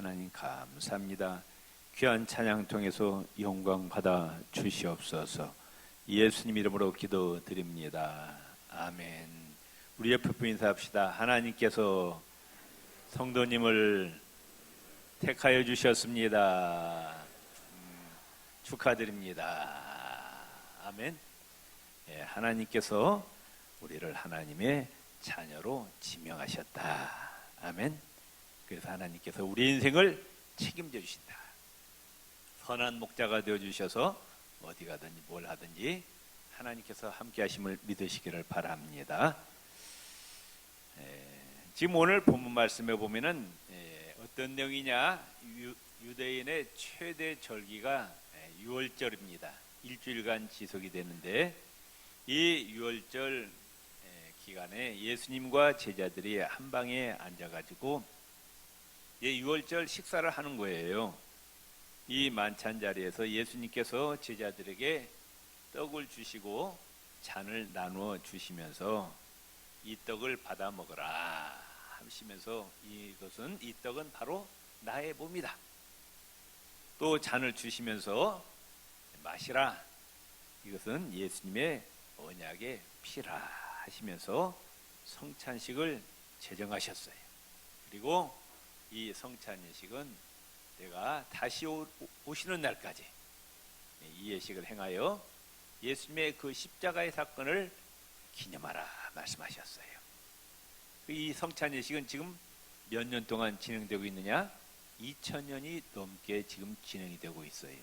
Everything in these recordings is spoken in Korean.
하나님 감사합니다. 귀한 찬양 통해서 영광 받아 주시옵소서. 예수님 이름으로 기도드립니다. 아멘. 우리 옆에 분 인사합시다. 하나님께서 성도님을 택하여 주셨습니다. 축하드립니다. 아멘. 예, 하나님께서 우리를 하나님의 자녀로 지명하셨다. 아멘. 그래서 하나님께서 우리 인생을 책임져 주신다. 선한 목자가 되어 주셔서 어디 가든지 뭘 하든지 하나님께서 함께 하심을 믿으시기를 바랍니다. 지금 오늘 본문 말씀에 보면은 어떤 내용이냐, 유대인의 최대 절기가 유월절입니다. 일주일간 지속이 되는데 이 유월절 기간에 예수님과 제자들이 한 방에 앉아가지고 유월절 식사를 하는 거예요. 이 만찬 자리에서 예수님께서 제자들에게 떡을 주시고 잔을 나누어 주시면서 이 떡을 받아 먹어라 하시면서 이 떡은 바로 나의 몸이다. 또 잔을 주시면서 마시라, 이것은 예수님의 언약의 피라 하시면서 성찬식을 제정하셨어요. 그리고 이 성찬예식은 내가 다시 오시는 날까지 이 예식을 행하여 예수님의 그 십자가의 사건을 기념하라 말씀하셨어요. 이 성찬예식은 지금 몇 년 동안 진행되고 있느냐? 2000년이 넘게 지금 진행이 되고 있어요.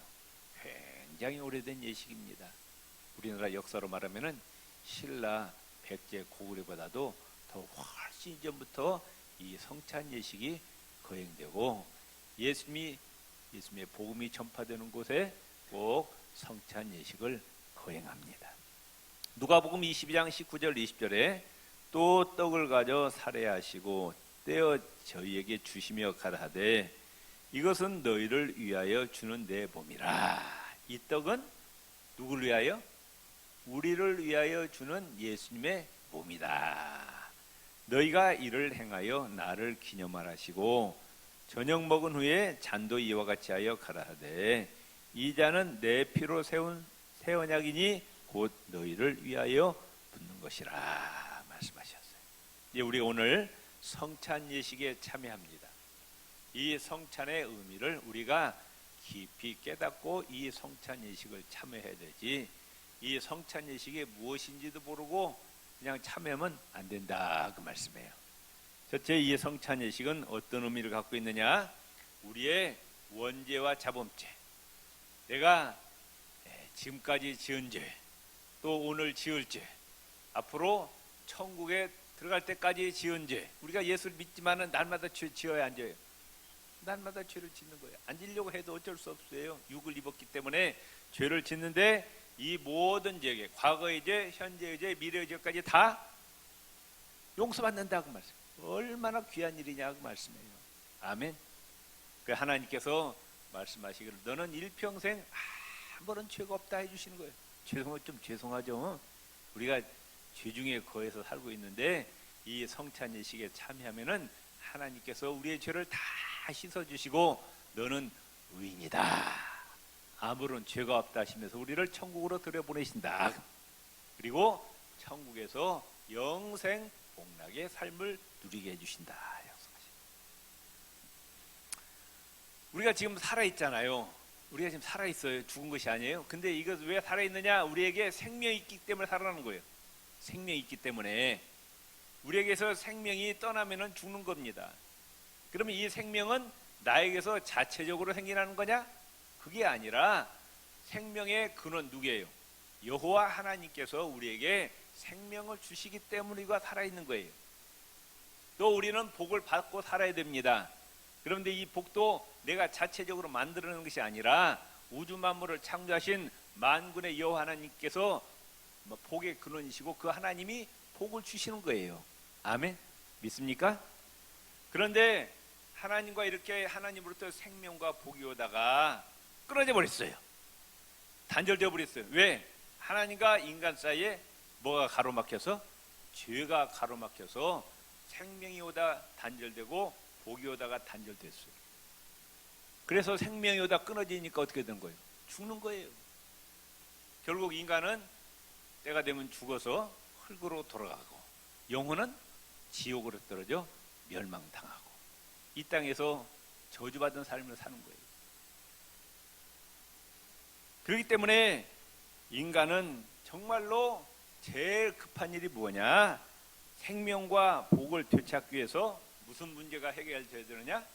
굉장히 오래된 예식입니다. 우리나라 역사로 말하면은 신라 백제 고구려보다도 더 훨씬 이전부터 이 성찬예식이 거행되고 예수님의 복음이 전파되는 곳에 꼭 성찬예식을 거행합니다. 누가복음 22장 19절 20절에 또 떡을 가져 살해하시고 떼어 저희에게 주시며 가라하되 이것은 너희를 위하여 주는 내 몸이라. 이 떡은 누구를 위하여? 우리를 위하여 주는 예수님의 몸이다. 너희가 이를 행하여 나를 기념하라시고 저녁 먹은 후에 잔도 이와 같이 하여 가라하되 이 잔은 내 피로 세운 새 언약이니 곧 너희를 위하여 붓는 것이라 말씀하셨어요. 우리 오늘 성찬 예식에 참여합니다. 이 성찬의 의미를 우리가 깊이 깨닫고 이 성찬 예식을 참여해야 되지, 이 성찬 예식이 무엇인지도 모르고 그냥 참여하면 안 된다 그 말씀이에요. 첫째, 이 성찬 예식은 어떤 의미를 갖고 있느냐? 우리의 원죄와 자범죄, 내가 지금까지 지은 죄, 또 오늘 지을 죄, 앞으로 천국에 들어갈 때까지 지은 죄, 우리가 예수를 믿지만은 날마다 죄 지어야 안 져요. 날마다 죄를 짓는 거예요. 안 지려고 해도 어쩔 수 없어요. 육을 입었기 때문에 죄를 짓는데 이 모든 죄, 과거의 죄, 현재의 죄, 미래의 죄까지 다 용서받는다고 말씀. 얼마나 귀한 일이냐 그 말씀이에요. 아멘. 그 하나님께서 말씀하시기를 너는 일평생 아무런 죄가 없다 해주시는 거예요. 좀 죄송하죠. 우리가 죄 중에 거해서 살고 있는데 이 성찬 예식에 참여하면은 하나님께서 우리의 죄를 다 씻어주시고 너는 의인이다, 아무런 죄가 없다 하시면서 우리를 천국으로 들여보내신다. 그리고 천국에서 영생 복락의 삶을 누리게 해주신다. 우리가 지금 살아있잖아요. 우리가 지금 살아있어요. 죽은 것이 아니에요. 근데 이것 왜 살아있느냐? 우리에게 생명이 있기 때문에 살아나는 거예요. 생명이 있기 때문에. 우리에게서 생명이 떠나면 죽는 겁니다. 그러면 이 생명은 나에게서 자체적으로 생겨나는 거냐? 그게 아니라 생명의 근원 누구예요? 여호와 하나님께서 우리에게 생명을 주시기 때문에 우리가 살아있는 거예요. 또 우리는 복을 받고 살아야 됩니다. 그런데 이 복도 내가 자체적으로 만들어내는 것이 아니라 우주 만물을 창조하신 만군의 여호와 하나님께서 복의 근원이시고 그 하나님이 복을 주시는 거예요. 아멘. 믿습니까? 그런데 하나님과 이렇게 하나님으로부터 생명과 복이 오다가 끊어져 버렸어요. 단절되어 버렸어요. 왜? 하나님과 인간 사이에 뭐가 가로막혀서? 죄가 가로막혀서 생명이 오다 단절되고 복이 오다가 단절됐어요. 그래서 생명이 오다 끊어지니까 어떻게 되는 거예요? 죽는 거예요. 결국 인간은 때가 되면 죽어서 흙으로 돌아가고 영혼은 지옥으로 떨어져 멸망당하고 이 땅에서 저주받은 삶을 사는 거예요. 그렇기 때문에 인간은 정말로 제일 급한 일이 뭐냐? 생명과 복을 되찾기 위해서 무슨 문제가 해결돼야 되느냐?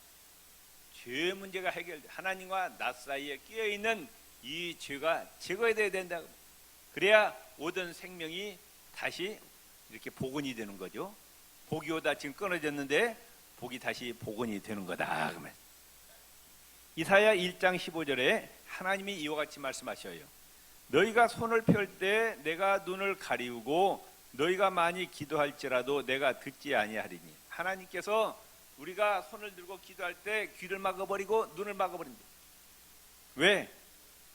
죄 문제가 해결돼. 하나님과 나 사이에 끼어있는 이 죄가 제거해야 된다. 그래야 오던 생명이 다시 이렇게 복원이 되는 거죠. 복이 오다 지금 끊어졌는데 복이 다시 복원이 되는 거다. 그러면 이사야 1장 15절에 하나님이 이와 같이 말씀하셔요. 너희가 손을 펼 때 내가 눈을 가리우고 너희가 많이 기도할지라도 내가 듣지 아니하리니. 하나님께서 우리가 손을 들고 기도할 때 귀를 막아버리고 눈을 막아버린다. 왜?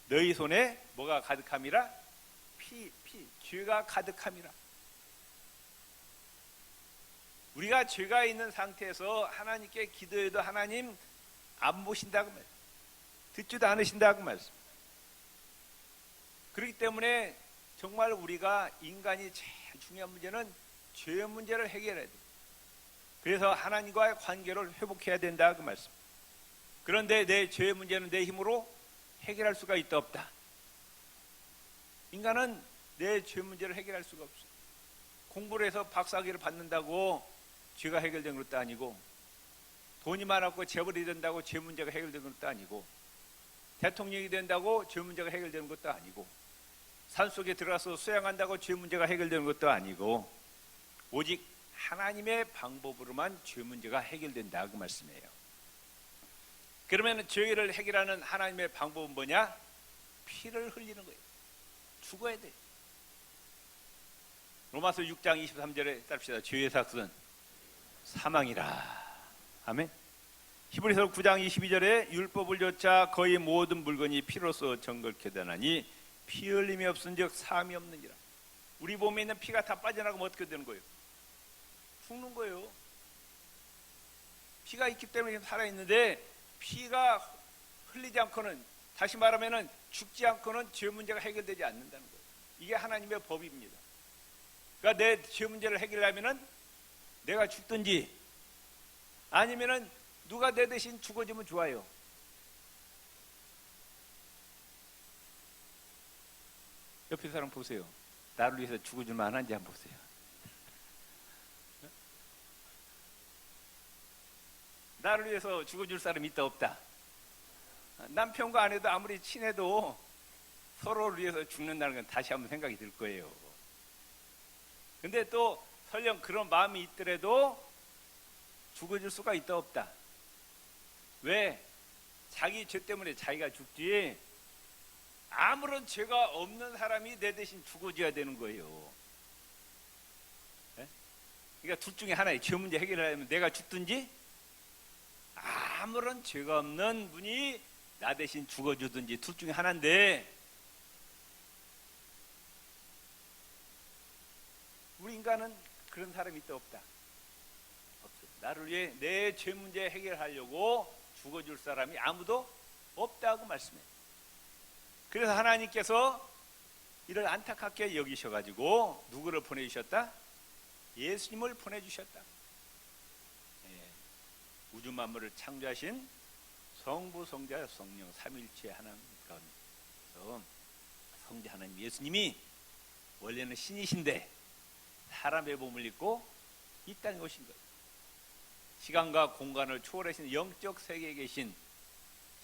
너희 손에 뭐가 가득함이라? 죄가 가득함이라. 우리가 죄가 있는 상태에서 하나님께 기도해도 하나님 안 보신다고 말씀, 듣지도 않으신다고 말씀. 그렇기 때문에 정말 우리가 인간이 제일 중요한 문제는 죄 문제를 해결해야 돼. 그래서 하나님과의 관계를 회복해야 된다 그 말씀. 그런데 내 죄 문제는 내 힘으로 해결할 수가 있다 없다. 인간은 내 죄 문제를 해결할 수가 없어. 공부를 해서 박사학위를 받는다고 죄가 해결된 것도 아니고, 돈이 많았고 재벌이 된다고 죄 문제가 해결된 것도 아니고, 대통령이 된다고 죄 문제가 해결되는 것도 아니고, 산속에 들어가서 수양한다고 죄 문제가 해결되는 것도 아니고, 오직 하나님의 방법으로만 죄 문제가 해결된다 그 말씀이에요. 그러면 죄를 해결하는 하나님의 방법은 뭐냐? 피를 흘리는 거예요. 죽어야 돼. 로마서 6장 23절에 따릅시다. 죄의 삭은 사망이라. 아멘. 히브리서 9장 22절에 율법을 좇아 거의 모든 물건이 피로써 정결케 되나니 피 흘림이 없은즉 사함이 없느니라. 우리 몸에 있는 피가 다 빠져나가면 어떻게 되는 거예요? 죽는 거예요. 피가 있기 때문에 살아있는데 피가 흘리지 않고는, 다시 말하면 죽지 않고는 죄 문제가 해결되지 않는다는 거예요. 이게 하나님의 법입니다. 그러니까 내 죄 문제를 해결하면은 내가 죽든지 아니면은 누가 내 대신 죽어주면 좋아요. 옆에 사람 보세요. 나를 위해서 죽어줄 만한지 한번 보세요. 나를 위해서 죽어줄 사람이 있다 없다? 남편과 아내도 아무리 친해도 서로를 위해서 죽는다는 건 다시 한번 생각이 들 거예요. 근데 또 설령 그런 마음이 있더라도 죽어줄 수가 있다 없다? 왜? 자기 죄 때문에 자기가 죽지 아무런 죄가 없는 사람이 내 대신 죽어줘야 되는 거예요. 네? 그러니까 둘 중에 하나의 죄 문제 해결하려면 내가 죽든지 아무런 죄가 없는 분이 나 대신 죽어주든지 둘 중에 하나인데, 우리 인간은 그런 사람이 있다 없다? 없어요. 나를 위해 내 죄 문제 해결하려고 죽어줄 사람이 아무도 없다고 말씀해요. 그래서 하나님께서 이를 안타깝게 여기셔가지고 누구를 보내주셨다? 예수님을 보내주셨다. 우주 만물을 창조하신 성부, 성자, 성령 삼위일체 하나님 가운데서 성자 하나님 예수님이 원래는 신이신데 사람의 몸을 입고 이 땅에 오신 거예요. 시간과 공간을 초월하신 영적 세계에 계신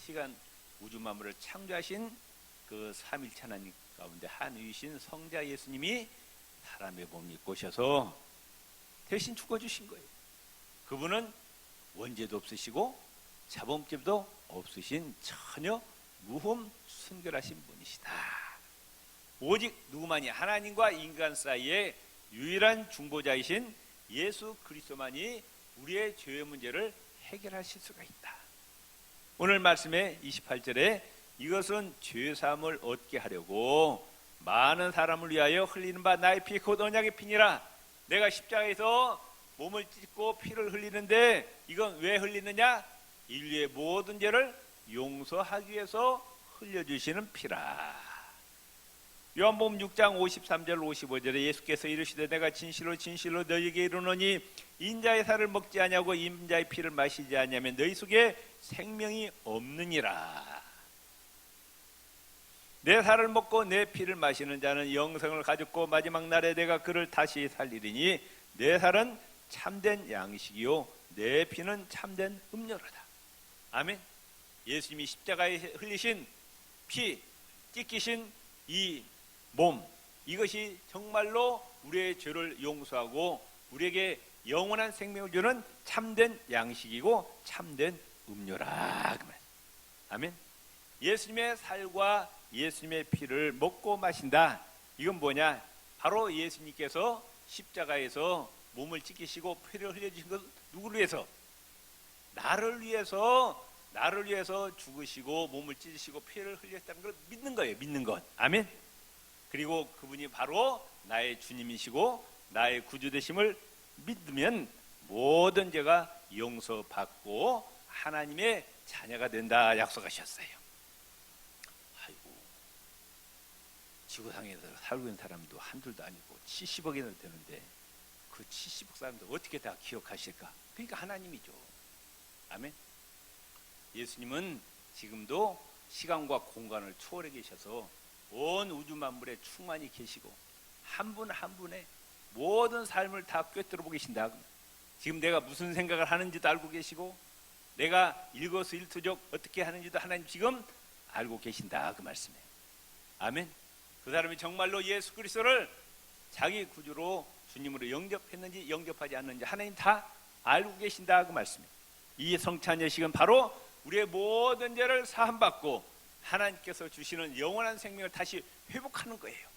시간 우주 만물을 창조하신 그 삼위일체 하나님 가운데 한 위이신 성자 예수님이 사람의 몸을 입고 오셔서 대신 죽어주신 거예요. 그분은 원죄도 없으시고 자범죄도 없으신 전혀 무흠 순결하신 분이시다. 오직 누구만이 하나님과 인간 사이에 유일한 중보자이신 예수 그리스도만이 우리의 죄의 문제를 해결하실 수가 있다. 오늘 말씀의 28절에 이것은 죄사함을 얻게 하려고 많은 사람을 위하여 흘리는 바 나의 피 곧 언약의 피니라. 내가 십자가에서 몸을 찢고 피를 흘리는데 이건 왜 흘리느냐? 인류의 모든 죄를 용서하기 위해서 흘려주시는 피라. 요한복음 6장 53절 55절에 예수께서 이르시되 내가 진실로 진실로 너희에게 이르노니 인자의 살을 먹지 아니하고 인자의 피를 마시지 아니하면 너희 속에 생명이 없느니라. 내 살을 먹고 내 피를 마시는 자는 영생을 가졌고 마지막 날에 내가 그를 다시 살리리니 내 살은 참된 양식이요 내 피는 참된 음료로다. 아멘. 예수님이 십자가에 흘리신 피, 찢기신 이 몸, 이것이 정말로 우리의 죄를 용서하고 우리에게 영원한 생명을 주는 참된 양식이고 참된 음료라. 아멘. 예수님의 살과 예수님의 피를 먹고 마신다. 이건 뭐냐? 바로 예수님께서 십자가에서 몸을 찢기시고 피를 흘려주신 것 누구를 위해서? 나를 위해서 죽으시고 몸을 찢으시고 피를 흘렸다는 걸 믿는 거예요. 믿는 것. 아멘. 그리고 그분이 바로 나의 주님이시고 나의 구주 되심을 믿으면 모든 죄가 용서받고 하나님의 자녀가 된다 약속하셨어요. 아이고, 지구상에서 살고 있는 사람도 한둘도 아니고 70억이나 되는데 그 70억 사람들 어떻게 다 기억하실까? 그러니까 하나님이죠. 아멘. 예수님은 지금도 시간과 공간을 초월해 계셔서 온 우주 만물에 충만히 계시고 한 분 한 분의 모든 삶을 다 꿰뚫어 보고 계신다. 지금 내가 무슨 생각을 하는지도 알고 계시고 내가 일거수일투족 어떻게 하는지도 하나님 지금 알고 계신다. 그 말씀이에요. 아멘. 그 사람이 정말로 예수 그리스도를 자기 구주로 주님으로 영접했는지 영접하지 않는지 하나님 다 알고 계신다. 그 말씀이에요. 이 성찬 예식은 바로 우리의 모든 죄를 사함받고 하나님께서 주시는 영원한 생명을 다시 회복하는 거예요.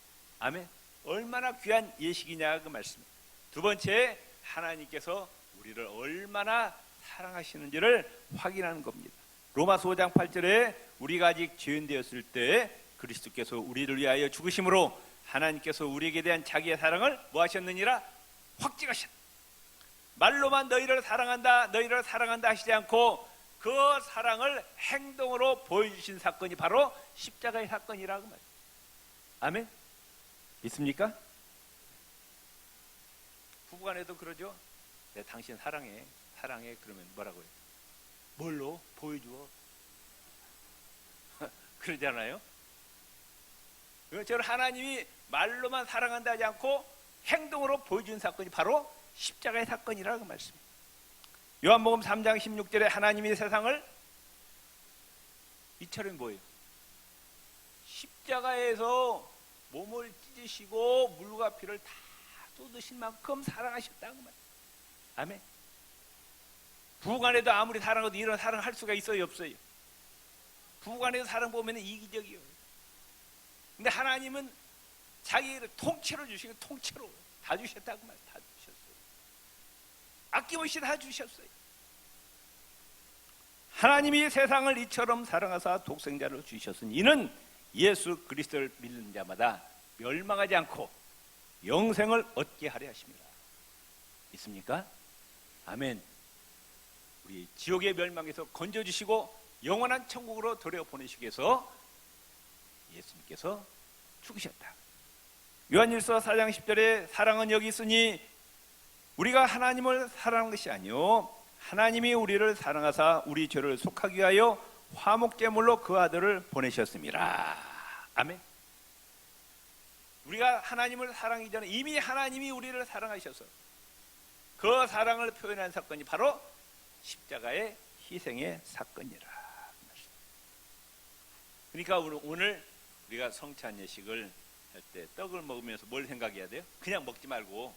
아멘. 얼마나 귀한 예식이냐 그 말씀이에요. 두 번째, 하나님께서 우리를 얼마나 사랑하시는지를 확인하는 겁니다. 로마서 5장 8절에 우리가 아직 죄인 되었을 때 그리스도께서 우리를 위하여 죽으심으로 하나님께서 우리에게 대한 자기의 사랑을 뭐 하셨느니라? 확증하셨다. 말로만 너희를 사랑한다 하시지 않고 그 사랑을 행동으로 보여주신 사건이 바로 십자가의 사건이라고 말이에요. 아멘. 믿습니까? 부부간에도 그러죠. 내 당신 사랑해 그러면 뭐라고 해요? 뭘로? 보여줘. 그러잖아요. 저를 하나님이 말로만 사랑한다 하지 않고 행동으로 보여준 사건이 바로 십자가의 사건이라고 말씀입니다. 요한복음 3장 16절에 하나님이 세상을 이처럼 뭐예요? 십자가에서 몸을 찢으시고 물과 피를 다 쏟으신 만큼 사랑하셨다고 말이에요. 아멘. 부부간에도 아무리 사랑해도 이런 사랑을 할 수가 있어요, 없어요? 부부간에도 사랑 보면 이기적이에요. 근데 하나님은 자기를 통째로 주시고 통째로 다 주셨다고 말이에요. 다 주셨어요. 아낌없이 다 주셨어요. 하나님이 세상을 이처럼 사랑하사 독생자를 주셨으니 이는 예수 그리스도를 믿는 자마다 멸망하지 않고 영생을 얻게 하려 하십니다. 있습니까? 아멘. 우리 지옥의 멸망에서 건져주시고 영원한 천국으로 돌려보내시기 위해서 예수님께서 죽으셨다. 요한일서 4장 10절에 사랑은 여기 있으니 우리가 하나님을 사랑한 것이 아니요 하나님이 우리를 사랑하사 우리 죄를 속하기 위하여 화목제물로 그 아들을 보내셨습니다. 아멘. 우리가 하나님을 사랑하기 전에 이미 하나님이 우리를 사랑하셔서 그 사랑을 표현한 사건이 바로 십자가의 희생의 사건이라. 그러니까 오늘 우리가 성찬 예식을 할 때 떡을 먹으면서 뭘 생각해야 돼요? 그냥 먹지 말고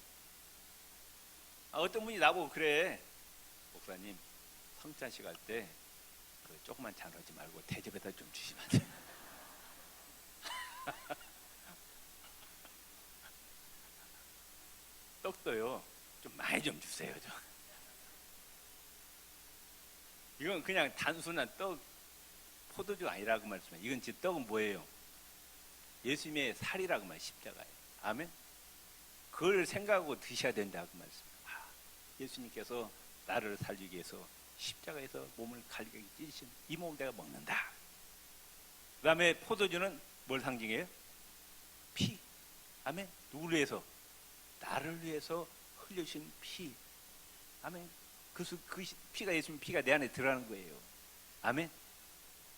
어떤 분이 나보고 그래, 목사님 성찬식 할 때 그 조그만 잔 하지 말고 대접에다 좀 주시면 안 돼요? 떡도요 좀 많이 좀 주세요. 좀. 이건 그냥 단순한 떡 포도주 아니라고 말씀해요. 이건 지 떡은 뭐예요? 예수님의 살이라고 말해요. 십자가에. 아멘. 그걸 생각하고 드셔야 된다고 말씀해요. 예수님께서 나를 살리기 위해서 십자가에서 몸을 갈기게 찢으신 이 몸을 내가 먹는다. 그 다음에 포도주는 뭘 상징해요? 피. 아멘. 누구를 위해서? 나를 위해서 흘려신 피. 아멘. 그 피가 예수님 피가 내 안에 들어가는 거예요. 아멘.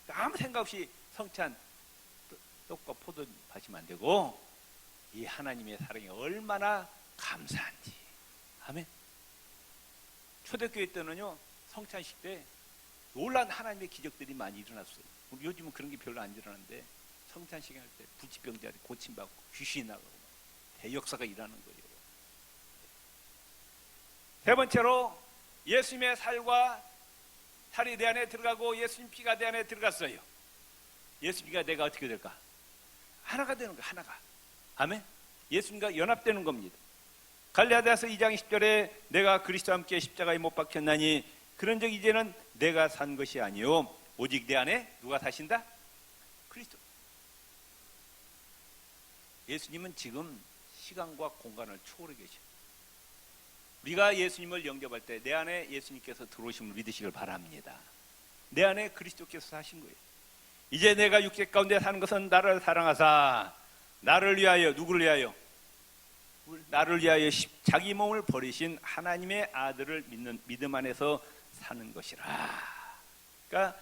아무 생각 없이 성찬 떡과 포도 마시면 안 되고 이 하나님의 사랑이 얼마나 감사한지. 아멘. 초대교회 때는요 성찬식 때 놀란 하나님의 기적들이 많이 일어났어요. 요즘은 그런 게 별로 안 일어나는데 성찬식 할 때 부치병자들이 고침받고 귀신이 나가고 대역사가 일어나는 거예요. 세 번째로 예수님의 살과 살이 내 안에 들어가고 예수님 피가 내 안에 들어갔어요. 예수님과 내가 어떻게 될까? 하나가 되는 거야. 하나가. 아멘. 예수님과 연합되는 겁니다. 갈라디아서 2장 10절에 내가 그리스도와 함께 십자가에 못 박혔나니 그런즉 이제는 내가 산 것이 아니요 오직 내 안에 누가 사신다? 그리스도. 예수님은 지금 시간과 공간을 초월해 계셔. 우리가 예수님을 영접할 때 내 안에 예수님께서 들어오심을 믿으시길 바랍니다. 내 안에 그리스도께서 사신 거예요. 이제 내가 육체 가운데 사는 것은 나를 사랑하사 나를 위하여 누구를 위하여? 나를 위하여 자기 몸을 버리신 하나님의 아들을 믿는 믿음 안에서 사는 것이라. 그러니까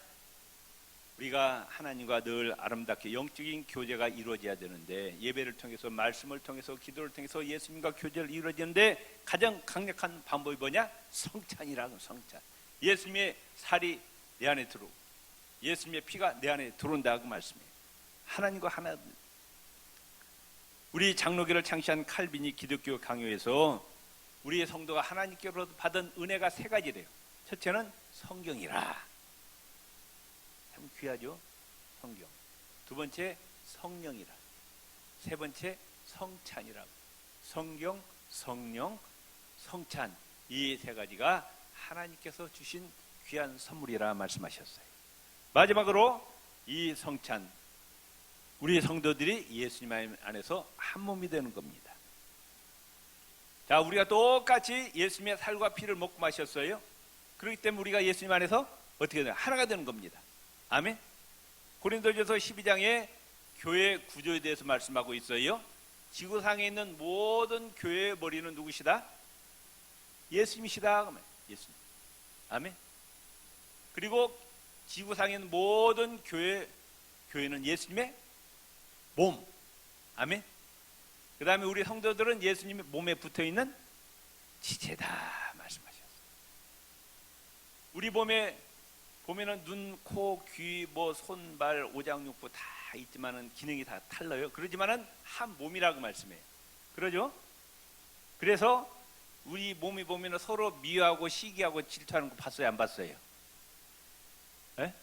우리가 하나님과 늘 아름답게 영적인 교제가 이루어져야 되는데 예배를 통해서 말씀을 통해서 기도를 통해서 예수님과 교제를 이루어지는데 가장 강력한 방법이 뭐냐? 성찬이라고. 성찬. 예수님의 살이 내 안에 들어오고 예수님의 피가 내 안에 들어온다고 말씀해요. 하나님과 하나. 우리 장로교를 창시한 칼빈이 기독교 강요에서 우리의 성도가 하나님께로부터 받은 은혜가 세 가지래요. 첫째는 성경이라. 참 귀하죠? 성경. 두 번째 성령이라. 세 번째 성찬이라고. 성경, 성령, 성찬. 이 세 가지가 하나님께서 주신 귀한 선물이라 말씀하셨어요. 마지막으로 이 성찬, 우리 성도들이 예수님 안에서 한 몸이 되는 겁니다. 자, 우리가 똑같이 예수님의 살과 피를 먹고 마셨어요. 그렇기 때문에 우리가 예수님 안에서 어떻게 되나? 하나가 되는 겁니다. 아멘. 고린도전서 12장에 교회 구조에 대해서 말씀하고 있어요. 지구상에 있는 모든 교회의 머리는 누구시다? 예수님이시다. 예수님. 아멘. 그리고 지구상에 있는 모든 교회는 예수님의 몸. 아멘. 그 다음에 우리 성도들은 예수님의 몸에 붙어있는 지체다 말씀하셨어요. 우리 몸에 보면은 눈, 코, 귀, 손, 발, 오장육부 다 있지만은 기능이 다 달라요. 그러지만은 한 몸이라고 말씀해요. 그러죠? 그래서 우리 몸이 보면은 서로 미워하고 시기하고 질투하는 거 봤어요? 안 봤어요? 예?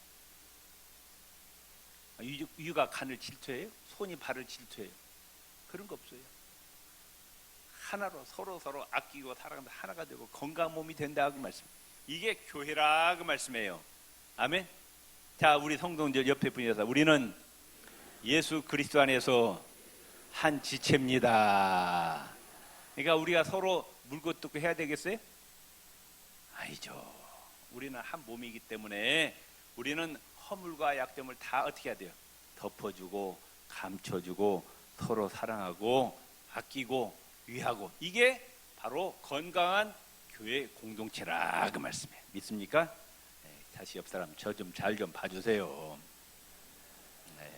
유가 간을 질투해요? 손이 발을 질투해요? 그런 거 없어요. 하나로 서로 아끼고 사랑하면서 하나가 되고 건강한 몸이 된다고 말씀. 이게 교회라고 말씀해요. 아멘. 자, 우리 성도들 옆에 분이어서 우리는 예수 그리스도 안에서 한 지체입니다. 그러니까 우리가 서로 물고 뜯고 해야 되겠어요? 아니죠. 우리는 한 몸이기 때문에 우리는 허물과 약점을 다 어떻게 해야 돼요? 덮어주고 감춰주고 서로 사랑하고 아끼고 위하고, 이게 바로 건강한 교회 공동체라 그 말씀이에요. 믿습니까? 네, 다시 옆 사람 저 좀 잘 좀 봐주세요. 네.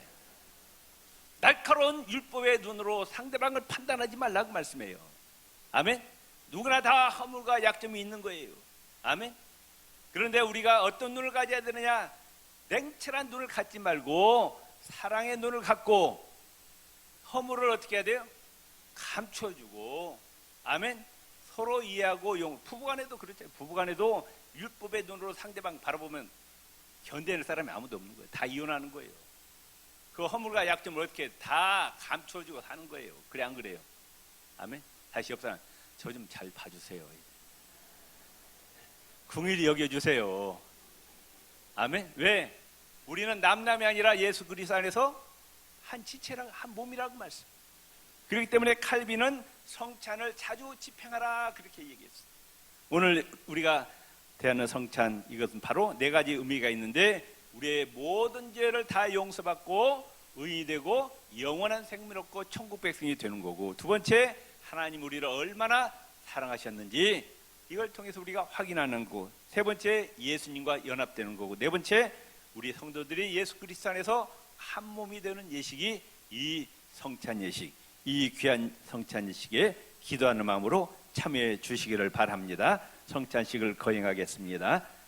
날카로운 율법의 눈으로 상대방을 판단하지 말라고 말씀해요. 아멘. 누구나 다 허물과 약점이 있는 거예요. 아멘. 그런데 우리가 어떤 눈을 가져야 되느냐? 냉철한 눈을 갖지 말고 사랑의 눈을 갖고 허물을 어떻게 해야 돼요? 감춰주고, 아멘. 서로 이해하고 부부간에도 그렇죠. 부부간에도 율법의 눈으로 상대방 바라보면 견뎌낼 사람이 아무도 없는 거예요. 다 이혼하는 거예요. 그 허물과 약점을 어떻게 다 감춰주고 사는 거예요. 그래 안 그래요? 아멘. 다시 옆 사람 저 좀 잘 봐주세요. 긍휼히 여겨주세요. 아멘. 왜? 우리는 남남이 아니라 예수 그리스도 안에서 한 지체라, 한 몸이라고 말씀. 그렇기 때문에 칼빈은 성찬을 자주 집행하라 그렇게 얘기했어요. 오늘 우리가 대하는 성찬, 이것은 바로 네 가지 의미가 있는데 우리의 모든 죄를 다 용서받고 의인이 되고 영원한 생명 얻고 천국 백성이 되는 거고, 두 번째 하나님 우리를 얼마나 사랑하셨는지 이걸 통해서 우리가 확인하는 거고, 세 번째 예수님과 연합되는 거고, 네 번째 우리 성도들이 예수 그리스도 안에서 한 몸이 되는 예식이 이 성찬 예식, 이 귀한 성찬 예식에 기도하는 마음으로 참여해 주시기를 바랍니다. 성찬식을 거행하겠습니다.